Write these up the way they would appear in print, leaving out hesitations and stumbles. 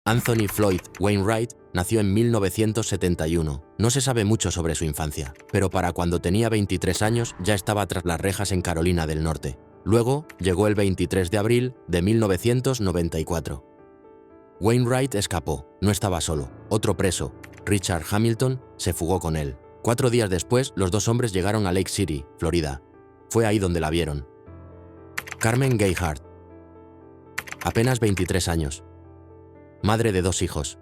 Anthony Floyd Wainwright nació en 1971. No se sabe mucho sobre su infancia, pero para cuando tenía 23 años ya estaba tras las rejas en Carolina del Norte. Luego llegó el 23 de abril de 1994. Wainwright escapó, no estaba solo. Otro preso, Richard Hamilton, se fugó con él. 4 días después, los dos hombres llegaron a Lake City, Florida. Fue ahí donde la vieron. Carmen Gayhart. Apenas 23 años. Madre de 2 hijos.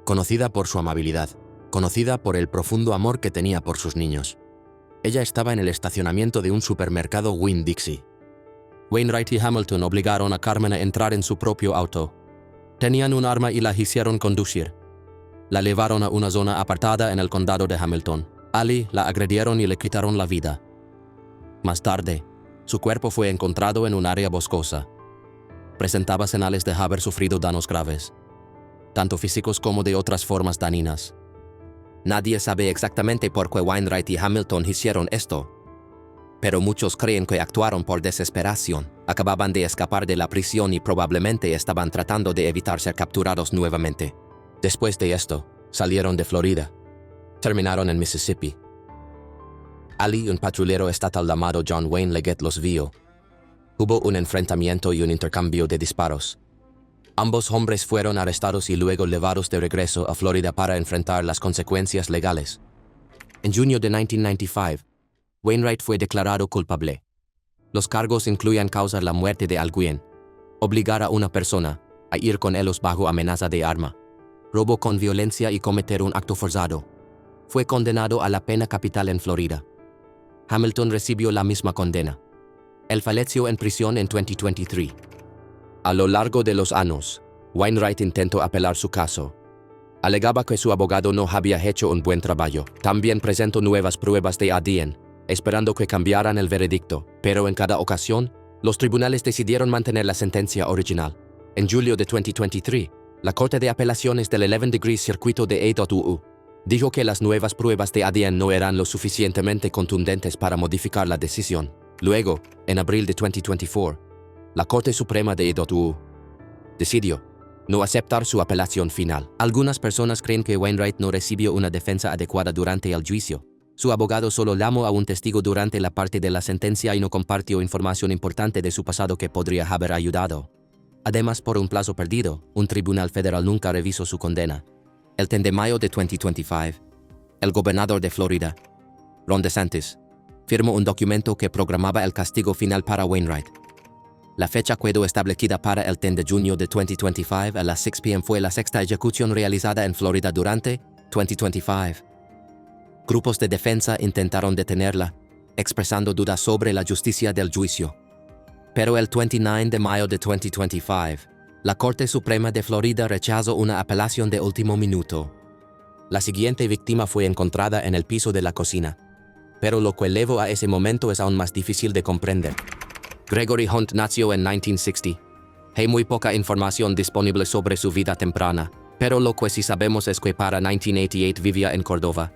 Conocida por su amabilidad, conocida por el profundo amor que tenía por sus niños. Ella estaba en el estacionamiento de un supermercado Winn-Dixie. Wainwright y Hamilton obligaron a Carmen a entrar en su propio auto. Tenían un arma y la hicieron conducir. La llevaron a una zona apartada en el condado de Hamilton. Ali la agredieron y le quitaron la vida. Más tarde, su cuerpo fue encontrado en un área boscosa. Presentaba señales de haber sufrido daños graves, tanto físicos como de otras formas dañinas. Nadie sabe exactamente por qué Wainwright y Hamilton hicieron esto, pero muchos creen que actuaron por desesperación. Acababan de escapar de la prisión y probablemente estaban tratando de evitar ser capturados nuevamente. Después de esto, salieron de Florida. Terminaron en Mississippi. Ali, un patrullero estatal llamado John Wayne Leggett, los vio. Hubo un enfrentamiento y un intercambio de disparos. Ambos hombres fueron arrestados y luego llevados de regreso a Florida para enfrentar las consecuencias legales. En junio de 1995, Wainwright fue declarado culpable. Los cargos incluían causar la muerte de alguien, obligar a una persona a ir con ellos bajo amenaza de arma, robo con violencia y cometer un acto forzado. Fue condenado a la pena capital en Florida. Hamilton recibió la misma condena. Él falleció en prisión en 2023. A lo largo de los años, Wainwright intentó apelar su caso. Alegaba que su abogado no había hecho un buen trabajo. También presentó nuevas pruebas de ADN, esperando que cambiaran el veredicto, pero en cada ocasión, los tribunales decidieron mantener la sentencia original. En julio de 2023, la Corte de Apelaciones del 11 Degrees Circuito de AWU dijo que las nuevas pruebas de ADN no eran lo suficientemente contundentes para modificar la decisión. Luego, en abril de 2024, la Corte Suprema de AWU decidió no aceptar su apelación final. Algunas personas creen que Wainwright no recibió una defensa adecuada durante el juicio. Su abogado solo llamó a un testigo durante la parte de la sentencia y no compartió información importante de su pasado que podría haber ayudado. Además, por un plazo perdido, un tribunal federal nunca revisó su condena. El 10 de mayo de 2025, el gobernador de Florida, Ron DeSantis, firmó un documento que programaba el castigo final para Wainwright. La fecha quedó establecida para el 10 de junio de 2025 a las 6 p.m. Fue la sexta ejecución realizada en Florida durante 2025. Grupos de defensa intentaron detenerla, expresando dudas sobre la justicia del juicio. Pero el 29 de mayo de 2025, la Corte Suprema de Florida rechazó una apelación de último minuto. La siguiente víctima fue encontrada en el piso de la cocina, pero lo que llevó a ese momento es aún más difícil de comprender. Gregory Hunt nació en 1960. Hay muy poca información disponible sobre su vida temprana, pero lo que sí sabemos es que para 1988 vivía en Córdoba,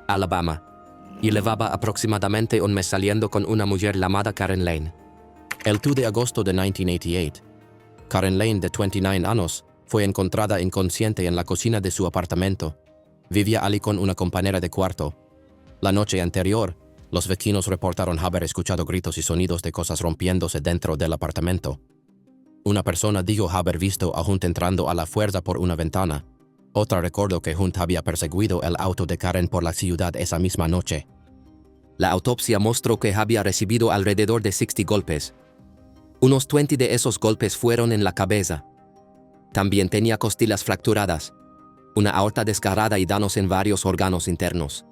Alabama, y llevaba aproximadamente un mes saliendo con una mujer llamada Karen Lane. El 2 de agosto de 1988, Karen Lane, de 29 años, fue encontrada inconsciente en la cocina de su apartamento. Vivía allí con una compañera de cuarto. La noche anterior, los vecinos reportaron haber escuchado gritos y sonidos de cosas rompiéndose dentro del apartamento. Una persona dijo haber visto a Hunt entrando a la fuerza por una ventana. Otra recordó que Hunt había perseguido el auto de Karen por la ciudad esa misma noche. La autopsia mostró que había recibido alrededor de 60 golpes. Unos 20 de esos golpes fueron en la cabeza. También tenía costillas fracturadas, una aorta desgarrada y daños en varios órganos internos.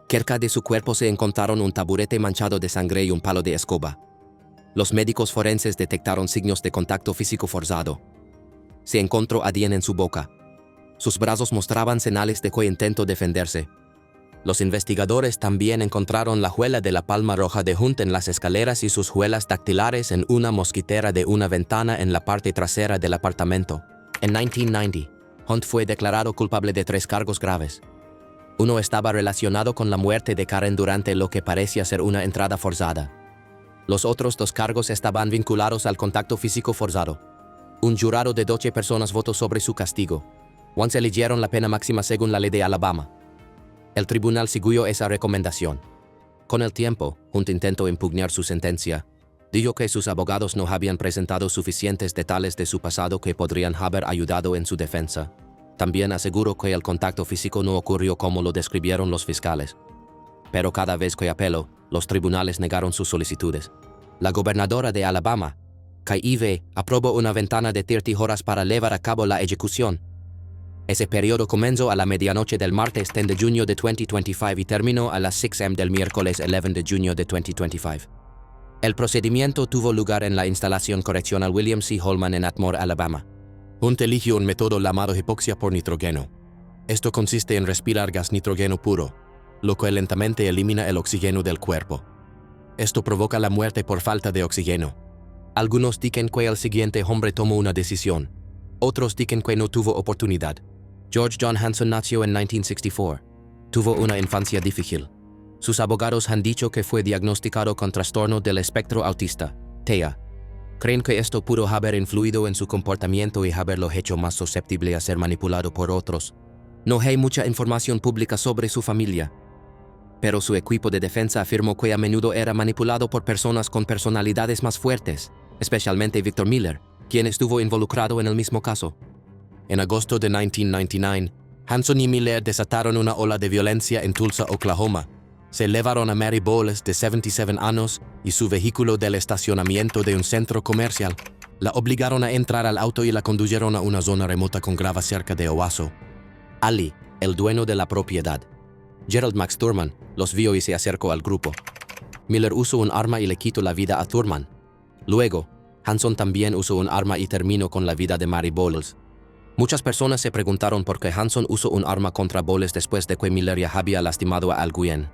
Cerca de su cuerpo se encontraron un taburete manchado de sangre y un palo de escoba. Los médicos forenses detectaron signos de contacto físico forzado. Se encontró ADN en su boca. Sus brazos mostraban señales de que intentó defenderse. Los investigadores también encontraron la huella de la palma roja de Hunt en las escaleras y sus huellas dactilares en una mosquitera de una ventana en la parte trasera del apartamento. En 1990, Hunt fue declarado culpable de 3 cargos graves. Uno estaba relacionado con la muerte de Karen durante lo que parecía ser una entrada forzada. Los otros 2 cargos estaban vinculados al contacto físico forzado. Un jurado de 12 personas votó sobre su castigo. Once eligieron la pena máxima según la ley de Alabama. El tribunal siguió esa recomendación. Con el tiempo, Hunt intentó impugnar su sentencia. Dijo que sus abogados no habían presentado suficientes detalles de su pasado que podrían haber ayudado en su defensa. También aseguró que el contacto físico no ocurrió como lo describieron los fiscales. Pero cada vez que apeló, los tribunales negaron sus solicitudes. La gobernadora de Alabama, Kay Ivey, aprobó una ventana de 30 horas para llevar a cabo la ejecución. Ese periodo comenzó a la medianoche del martes 10 de junio de 2025 y terminó a las 6 am del miércoles 11 de junio de 2025. El procedimiento tuvo lugar en la instalación correccional William C. Holman en Atmore, Alabama. Hunt eligió un método llamado hipoxia por nitrógeno. Esto consiste en respirar gas nitrógeno puro, lo que lentamente elimina el oxígeno del cuerpo. Esto provoca la muerte por falta de oxígeno. Algunos dicen que el siguiente hombre tomó una decisión. Otros dicen que no tuvo oportunidad. George John Hanson nació en 1964. Tuvo una infancia difícil. Sus abogados han dicho que fue diagnosticado con trastorno del espectro autista, TEA. Creen que esto pudo haber influido en su comportamiento y haberlo hecho más susceptible a ser manipulado por otros. No hay mucha información pública sobre su familia, pero su equipo de defensa afirmó que a menudo era manipulado por personas con personalidades más fuertes, especialmente Victor Miller, quien estuvo involucrado en el mismo caso. En agosto de 1999, Hanson y Miller desataron una ola de violencia en Tulsa, Oklahoma. Se llevaron a Mary Bowles, de 77 años, y su vehículo del estacionamiento de un centro comercial. La obligaron a entrar al auto y la condujeron a una zona remota con grava cerca de Owasso. Ali, el dueño de la propiedad, Gerald Max Thurman, los vio y se acercó al grupo. Miller usó un arma y le quitó la vida a Thurman. Luego, Hanson también usó un arma y terminó con la vida de Mary Bowles. Muchas personas se preguntaron por qué Hanson usó un arma contra Bowles después de que Miller ya había lastimado a alguien.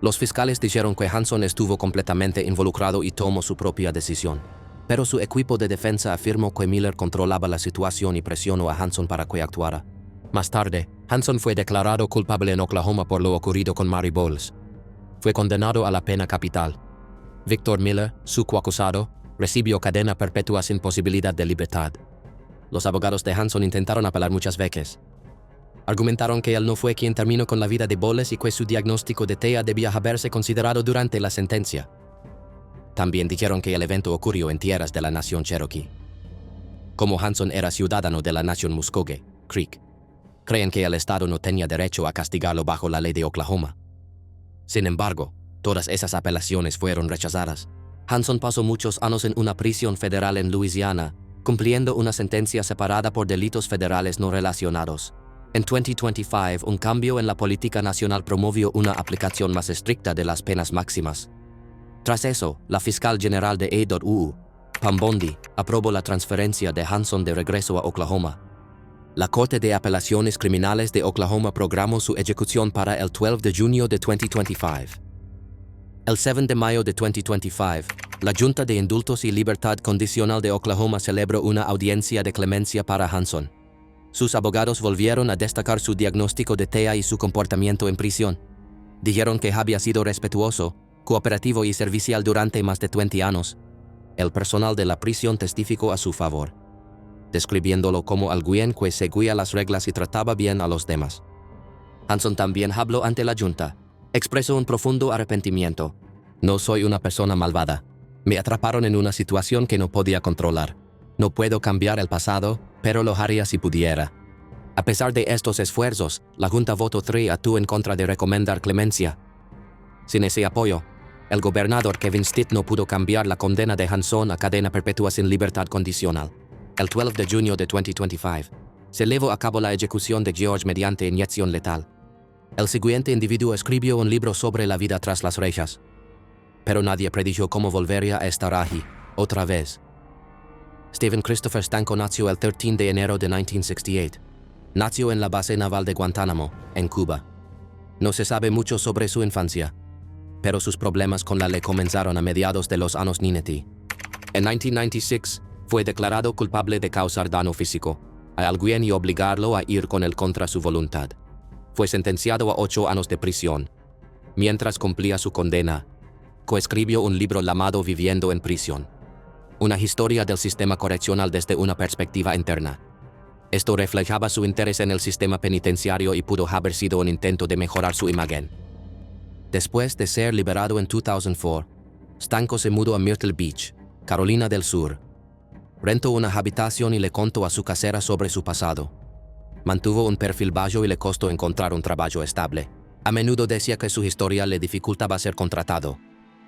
Los fiscales dijeron que Hanson estuvo completamente involucrado y tomó su propia decisión. Pero su equipo de defensa afirmó que Miller controlaba la situación y presionó a Hanson para que actuara. Más tarde, Hanson fue declarado culpable en Oklahoma por lo ocurrido con Mary Bowles. Fue condenado a la pena capital. Victor Miller, su coacusado, recibió cadena perpetua sin posibilidad de libertad. Los abogados de Hanson intentaron apelar muchas veces. Argumentaron que él no fue quien terminó con la vida de Bowles y que su diagnóstico de TEA debía haberse considerado durante la sentencia. También dijeron que el evento ocurrió en tierras de la nación Cherokee. Como Hanson era ciudadano de la nación Muskogee, Creek, creen que el Estado no tenía derecho a castigarlo bajo la ley de Oklahoma. Sin embargo, todas esas apelaciones fueron rechazadas. Hanson pasó muchos años en una prisión federal en Louisiana, cumpliendo una sentencia separada por delitos federales no relacionados. En 2025, un cambio en la política nacional promovió una aplicación más estricta de las penas máximas. Tras eso, la fiscal general de A.U., Pam Bondi, aprobó la transferencia de Hanson de regreso a Oklahoma. La Corte de Apelaciones Criminales de Oklahoma programó su ejecución para el 12 de junio de 2025. El 7 de mayo de 2025, la Junta de Indultos y Libertad Condicional de Oklahoma celebró una audiencia de clemencia para Hanson. Sus abogados volvieron a destacar su diagnóstico de TEA y su comportamiento en prisión. Dijeron que había sido respetuoso, cooperativo y servicial durante más de 20 años. El personal de la prisión testificó a su favor, describiéndolo como alguien que seguía las reglas y trataba bien a los demás. Hanson también habló ante la Junta. Expresó un profundo arrepentimiento. No soy una persona malvada. Me atraparon en una situación que no podía controlar. No puedo cambiar el pasado, pero lo haría si pudiera. A pesar de estos esfuerzos, la Junta votó 3-2 en contra de recomendar clemencia. Sin ese apoyo, el gobernador Kevin Stitt no pudo cambiar la condena de Hanson a cadena perpetua sin libertad condicional. El 12 de junio de 2025, se llevó a cabo la ejecución de George mediante inyección letal. El siguiente individuo escribió un libro sobre la vida tras las rejas. Pero nadie predijo cómo volvería a estar allí, otra vez. Stephen Christopher Stanko nació el 13 de enero de 1968. Nació en la base naval de Guantánamo, en Cuba. No se sabe mucho sobre su infancia, pero sus problemas con la ley comenzaron a mediados de los años 90. En 1996, fue declarado culpable de causar daño físico a alguien y obligarlo a ir con él contra su voluntad. Fue sentenciado a 8 años de prisión. Mientras cumplía su condena, coescribió un libro llamado Viviendo en prisión. una historia del sistema correccional desde una perspectiva interna. Esto reflejaba su interés en el sistema penitenciario y pudo haber sido un intento de mejorar su imagen. Después de ser liberado en 2004, Stanko se mudó a Myrtle Beach, Carolina del Sur. Rentó una habitación y le contó a su casera sobre su pasado. Mantuvo un perfil bajo y le costó encontrar un trabajo estable. A menudo decía que su historia le dificultaba ser contratado.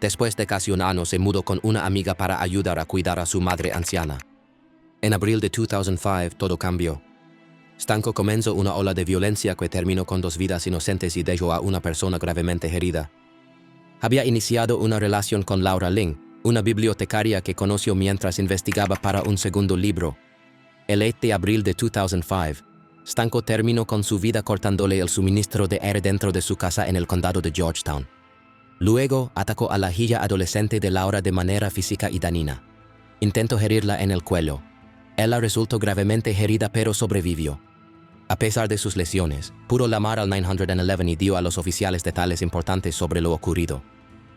Después de casi un año se mudó con una amiga para ayudar a cuidar a su madre anciana. En abril de 2005 todo cambió. Stanko comenzó una ola de violencia que terminó con 2 vidas inocentes y dejó a una persona gravemente herida. Había iniciado una relación con Laura Ling, una bibliotecaria que conoció mientras investigaba para un segundo libro. El 8 de abril de 2005, Stanko terminó con su vida cortándole el suministro de aire dentro de su casa en el condado de Georgetown. Luego atacó a la hija adolescente de Laura de manera física y dañina. Intentó herirla en el cuello. Ella resultó gravemente herida pero sobrevivió. A pesar de sus lesiones, pudo llamar al 911 y dio a los oficiales detalles importantes sobre lo ocurrido.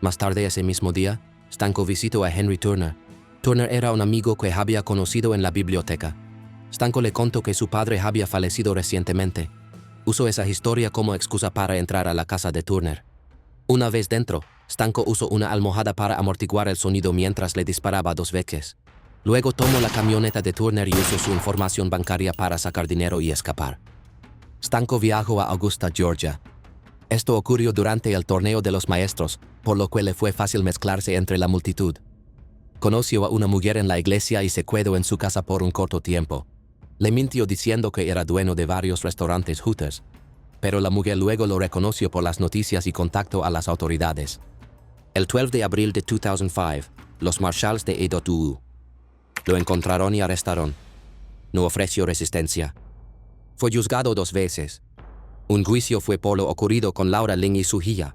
Más tarde ese mismo día, Stanko visitó a Henry Turner. Turner era un amigo que había conocido en la biblioteca. Stanko le contó que su padre había fallecido recientemente. Usó esa historia como excusa para entrar a la casa de Turner. Una vez dentro, Stanko usó una almohada para amortiguar el sonido mientras le disparaba 2 veces. Luego tomó la camioneta de Turner y usó su información bancaria para sacar dinero y escapar. Stanko viajó a Augusta, Georgia. Esto ocurrió durante el torneo de los maestros, por lo que le fue fácil mezclarse entre la multitud. Conoció a una mujer en la iglesia y se quedó en su casa por un corto tiempo. Le mintió diciendo que era dueño de varios restaurantes Hooters, pero la mujer luego lo reconoció por las noticias y contactó a las autoridades. El 12 de abril de 2005, los marshals de EWU lo encontraron y arrestaron. No ofreció resistencia. Fue juzgado 2 veces. Un juicio fue por lo ocurrido con Laura Ling y su hija.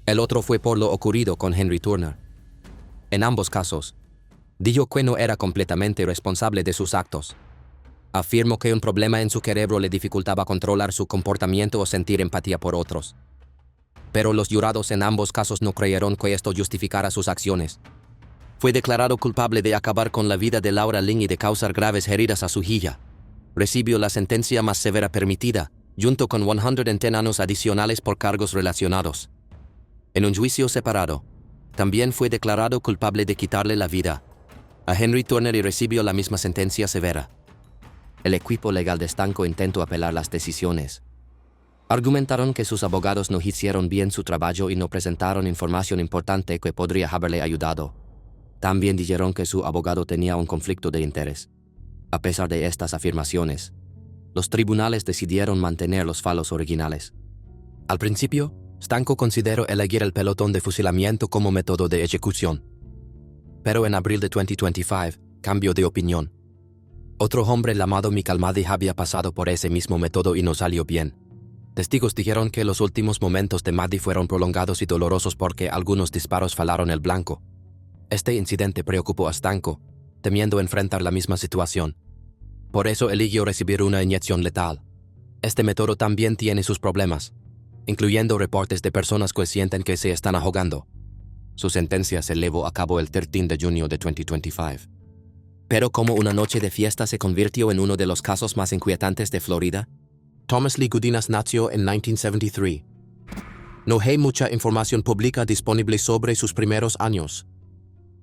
El otro fue por lo ocurrido con Henry Turner. En ambos casos, dijo que no era completamente responsable de sus actos. Afirmó que un problema en su cerebro le dificultaba controlar su comportamiento o sentir empatía por otros. Pero los jurados en ambos casos no creyeron que esto justificara sus acciones. Fue declarado culpable de acabar con la vida de Laura Ling y de causar graves heridas a su hija. Recibió la sentencia más severa permitida, junto con 110 años adicionales por cargos relacionados. En un juicio separado, también fue declarado culpable de quitarle la vida a Henry Turner y recibió la misma sentencia severa. El equipo legal de Stanko intentó apelar las decisiones. Argumentaron que sus abogados no hicieron bien su trabajo y no presentaron información importante que podría haberle ayudado. También dijeron que su abogado tenía un conflicto de interés. A pesar de estas afirmaciones, los tribunales decidieron mantener los fallos originales. Al principio, Stanko consideró elegir el pelotón de fusilamiento como método de ejecución. Pero en abril de 2025, cambió de opinión. Otro hombre llamado Michael Maddy había pasado por ese mismo método y no salió bien. Testigos dijeron que los últimos momentos de Maddy fueron prolongados y dolorosos porque algunos disparos fallaron el blanco. Este incidente preocupó a Stanko, temiendo enfrentar la misma situación. Por eso eligió recibir una inyección letal. Este método también tiene sus problemas, incluyendo reportes de personas que sienten que se están ahogando. Su sentencia se llevó a cabo el 13 de junio de 2025. Pero como una noche de fiesta se convirtió en uno de los casos más inquietantes de Florida, Thomas Lee Gudinas nació en 1973. No hay mucha información pública disponible sobre sus primeros años.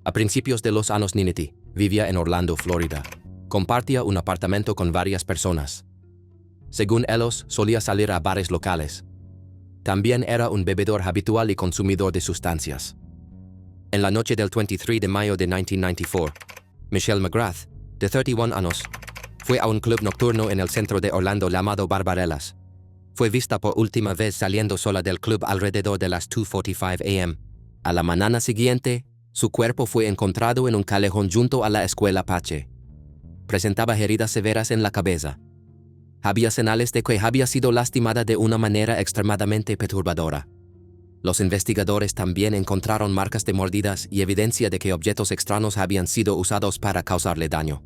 A principios de los años 90, vivía en Orlando, Florida. Compartía un apartamento con varias personas. Según ellos, solía salir a bares locales. También era un bebedor habitual y consumidor de sustancias. En la noche del 23 de mayo de 1994, Michelle McGrath, de 31 años, fue a un club nocturno en el centro de Orlando llamado Barbarellas. Fue vista por última vez saliendo sola del club alrededor de las 2:45 a.m. A la mañana siguiente, su cuerpo fue encontrado en un callejón junto a la escuela Pache. Presentaba heridas severas en la cabeza. Había señales de que había sido lastimada de una manera extremadamente perturbadora. Los investigadores también encontraron marcas de mordidas y evidencia de que objetos extraños habían sido usados para causarle daño.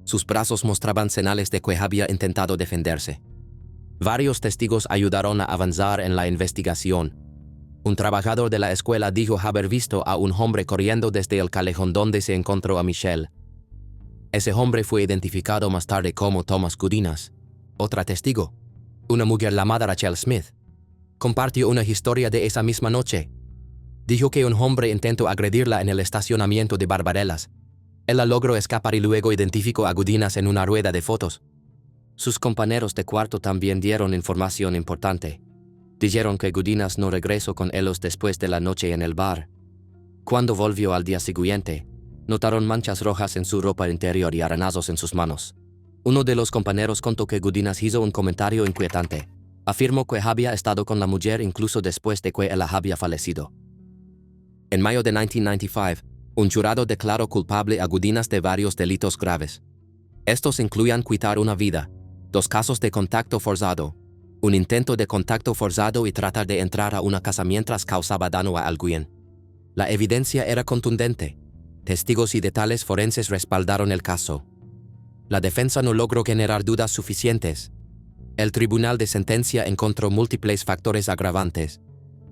Sus brazos mostraban señales de que había intentado defenderse. Varios testigos ayudaron a avanzar en la investigación. Un trabajador de la escuela dijo haber visto a un hombre corriendo desde el callejón donde se encontró a Michelle. Ese hombre fue identificado más tarde como Thomas Gudinas. Otra testigo, una mujer llamada Rachel Smith, compartió una historia de esa misma noche. Dijo que un hombre intentó agredirla en el estacionamiento de Barbarellas. Ella logró escapar y luego identificó a Gudinas en una rueda de fotos. Sus compañeros de cuarto también dieron información importante. Dijeron que Gudinas no regresó con ellos después de la noche en el bar. Cuando volvió al día siguiente, notaron manchas rojas en su ropa interior y arenazos en sus manos. Uno de los compañeros contó que Gudinas hizo un comentario inquietante. Afirmó que había estado con la mujer incluso después de que ella había fallecido. En mayo de 1995, un jurado declaró culpable a Gudinas de varios delitos graves. Estos incluían quitar una vida, 2 casos de contacto forzado, un intento de contacto forzado y tratar de entrar a una casa mientras causaba daño a alguien. La evidencia era contundente. Testigos y detalles forenses respaldaron el caso. La defensa no logró generar dudas suficientes. El tribunal de sentencia encontró múltiples factores agravantes,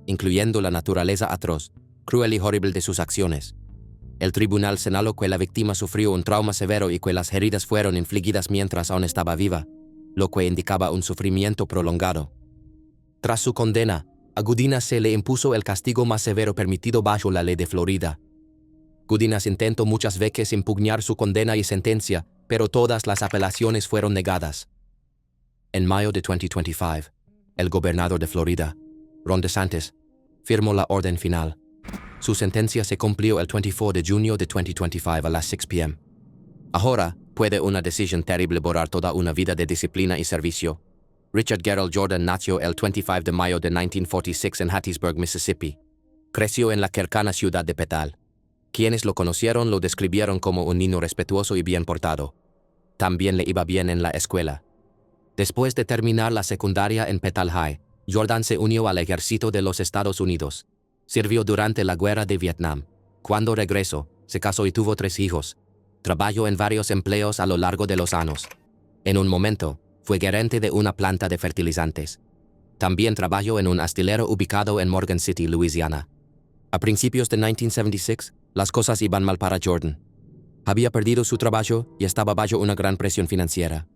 incluyendo la naturaleza atroz, cruel y horrible de sus acciones. El tribunal señaló que la víctima sufrió un trauma severo y que las heridas fueron infligidas mientras aún estaba viva, lo que indicaba un sufrimiento prolongado. Tras su condena, a Gudinas se le impuso el castigo más severo permitido bajo la ley de Florida. Gudinas intentó muchas veces impugnar su condena y sentencia, pero todas las apelaciones fueron negadas. En mayo de 2025, el gobernador de Florida, Ron DeSantis, firmó la orden final. Su sentencia se cumplió el 24 de junio de 2025 a las 6 p.m. Ahora, puede una decisión terrible borrar toda una vida de disciplina y servicio. Richard Gerald Jordan nació el 25 de mayo de 1946 en Hattiesburg, Mississippi. Creció en la cercana ciudad de Petal. Quienes lo conocieron lo describieron como un niño respetuoso y bien portado. También le iba bien en la escuela. Después de terminar la secundaria en Petal High, Jordan se unió al ejército de los Estados Unidos. Sirvió durante la guerra de Vietnam. Cuando regresó, se casó y tuvo 3 hijos. Trabajó en varios empleos a lo largo de los años. En un momento, fue gerente de una planta de fertilizantes. También trabajó en un astillero ubicado en Morgan City, Louisiana. A principios de 1976, las cosas iban mal para Jordan. Había perdido su trabajo y estaba bajo una gran presión financiera.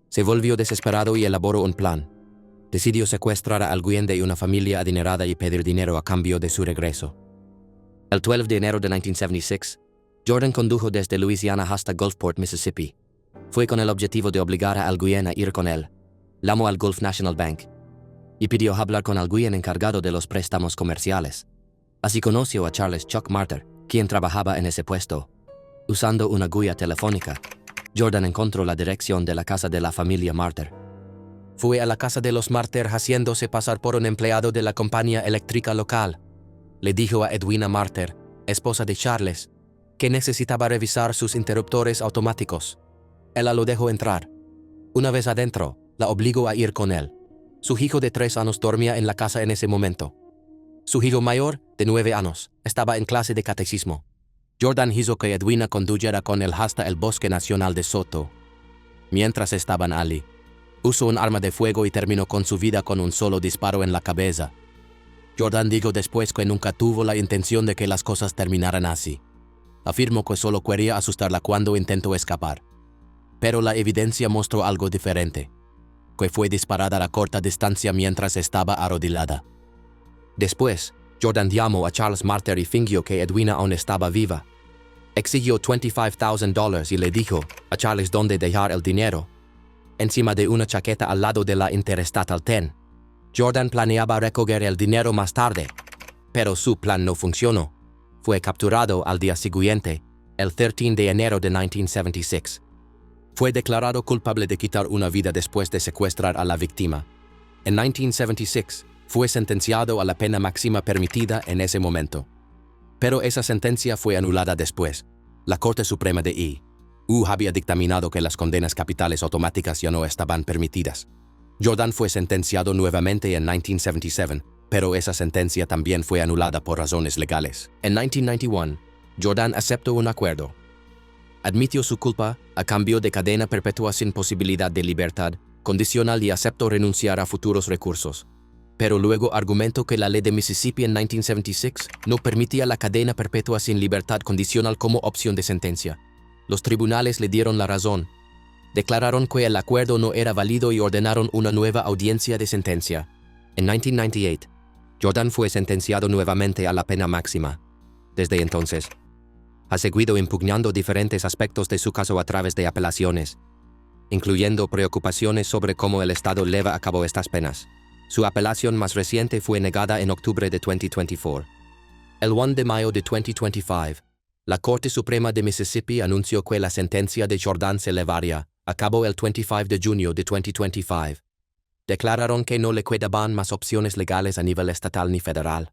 Se volvió desesperado y elaboró un plan. Decidió secuestrar a alguien de una familia adinerada y pedir dinero a cambio de su regreso. El 12 de enero de 1976, Jordan condujo desde Louisiana hasta Gulfport, Mississippi. Fue con el objetivo de obligar a alguien a ir con él. Llamó al Gulf National Bank y pidió hablar con alguien encargado de los préstamos comerciales. Así conoció a Charles Chuck Martyr, quien trabajaba en ese puesto. Usando una guía telefónica, Jordan encontró la dirección de la casa de la familia Martyr. Fue a la casa de los Martyr haciéndose pasar por un empleado de la compañía eléctrica local. Le dijo a Edwina Martyr, esposa de Charles, que necesitaba revisar sus interruptores automáticos. Ella lo dejó entrar. Una vez adentro, la obligó a ir con él. Su hijo de 3 años dormía en la casa en ese momento. Su hijo mayor, de 9 años, estaba en clase de catecismo. Jordan hizo que Edwina condujera con él hasta el Bosque Nacional de Soto. Mientras estaban allí, usó un arma de fuego y terminó con su vida con un solo disparo en la cabeza. Jordan dijo después que nunca tuvo la intención de que las cosas terminaran así. Afirmó que solo quería asustarla cuando intentó escapar. Pero la evidencia mostró algo diferente, que fue disparada a corta distancia mientras estaba arrodillada. Después, Jordan llamó a Charles Martyr y fingió que Edwina aún estaba viva. Exigió $25,000 y le dijo a Charles dónde dejar el dinero. Encima de una chaqueta al lado de la Interestatal 10. Jordan planeaba recoger el dinero más tarde, pero su plan no funcionó. Fue capturado al día siguiente, el 13 de enero de 1976. Fue declarado culpable de quitar una vida después de secuestrar a la víctima. En 1976, fue sentenciado a la pena máxima permitida en ese momento. Pero esa sentencia fue anulada después. La Corte Suprema de I.U. había dictaminado que las condenas capitales automáticas ya no estaban permitidas. Jordan fue sentenciado nuevamente en 1977, pero esa sentencia también fue anulada por razones legales. En 1991, Jordan aceptó un acuerdo. Admitió su culpa a cambio de cadena perpetua sin posibilidad de libertad condicional y aceptó renunciar a futuros recursos. pero luego argumentó que la ley de Mississippi en 1976 no permitía la cadena perpetua sin libertad condicional como opción de sentencia. Los tribunales le dieron la razón. Declararon que el acuerdo no era válido y ordenaron una nueva audiencia de sentencia. En 1998, Jordan fue sentenciado nuevamente a la pena máxima. Desde entonces, ha seguido impugnando diferentes aspectos de su caso a través de apelaciones, incluyendo preocupaciones sobre cómo el Estado lleva a cabo estas penas. Su apelación más reciente fue negada en octubre de 2024. El 1 de mayo de 2025, la Corte Suprema de Mississippi anunció que la sentencia de Jordan se elevaría a cabo el 25 de junio de 2025. Declararon que no le quedaban más opciones legales a nivel estatal ni federal,